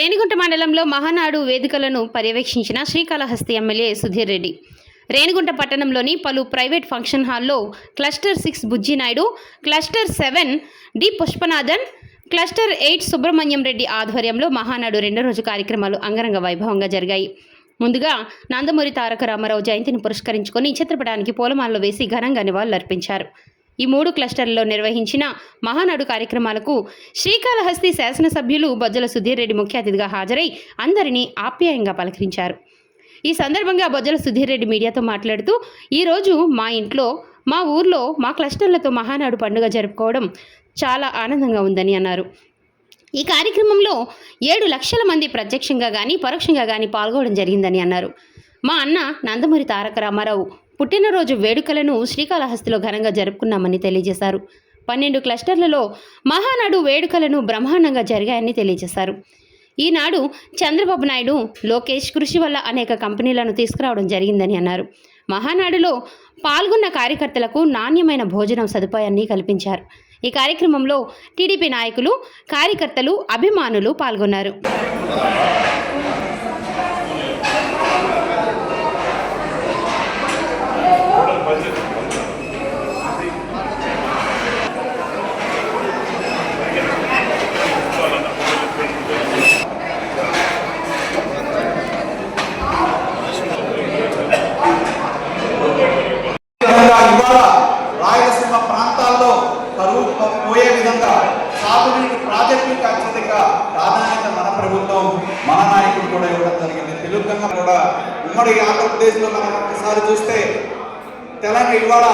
రేణిగుంట మండలంలో మహానాడు వేదికలను పర్యవేక్షించిన శ్రీకాళహస్తి ఎమ్మెల్యే సుధీర్ రెడ్డి. రేణిగుంట పట్టణంలోని పలు ప్రైవేట్ ఫంక్షన్ హాల్లో cluster 6 Bujjinaidu, cluster 7 D Pushpanathan, cluster 8 Subrahmanyam Reddy ఆధ్వర్యంలో మహానాడు రెండో రోజు కార్యక్రమాలు అంగరంగ వైభవంగా జరిగాయి. ముందుగా నందమూరి తారక రామారావు జయంతిని పురస్కరించుకొని చిత్రపటానికి పూలమాలలు వేసి ఘనంగా నివాళులర్పించారు. ఈ 3 క్లస్టర్లలో నిర్వహించిన మహానాడు కార్యక్రమాలకు శ్రీకాళహస్తి శాసనసభ్యులు బొజ్జల సుధీర్ రెడ్డి ముఖ్య అతిథిగా హాజరై అందరినీ ఆప్యాయంగా పలకరించారు. ఈ సందర్భంగా బొజ్జల సుధీర్ రెడ్డి మీడియాతో మాట్లాడుతూ, ఈరోజు మా ఇంట్లో, మా ఊర్లో, మా క్లస్టర్లతో మహానాడు పండుగ జరుపుకోవడం చాలా ఆనందంగా ఉందని అన్నారు. ఈ కార్యక్రమంలో 7 లక్షల మంది ప్రత్యక్షంగా కానీ పరోక్షంగా కానీ పాల్గొనడం జరిగిందని అన్నారు. మా అన్న నందమూరి తారక రామారావు పుట్టినరోజు వేడుకలను శ్రీకాళహస్తిలో ఘనంగా జరుపుకున్నామని తెలియజేశారు. 12 క్లస్టర్లలో మహానాడు వేడుకలను బ్రహ్మాండంగా జరిగాయని తెలియజేశారు. ఈనాడు చంద్రబాబు నాయుడు, లోకేష్ కృషి వల్ల అనేక కంపెనీలను తీసుకురావడం జరిగిందని అన్నారు. మహానాడులో పాల్గొన్న కార్యకర్తలకు నాణ్యమైన భోజనం సదుపాయాన్ని కల్పించారు. ఈ కార్యక్రమంలో టీడీపీ నాయకులు, కార్యకర్తలు, అభిమానులు పాల్గొన్నారు. రాయలసీమ ప్రాంతాల్లో కరువు పోయే విధంగా సాగునీటి ప్రాజెక్టులకు ఖచ్చితంగా ప్రాధాన్యత మన ప్రభుత్వం, మన నాయకులు కూడా ఇవ్వడం జరిగింది. తెలుగుగా కూడా ఉమ్మడి ఆంధ్రప్రదేశ్లో మనం ఒకసారి చూస్తే తెలంగాణ ఇవాళ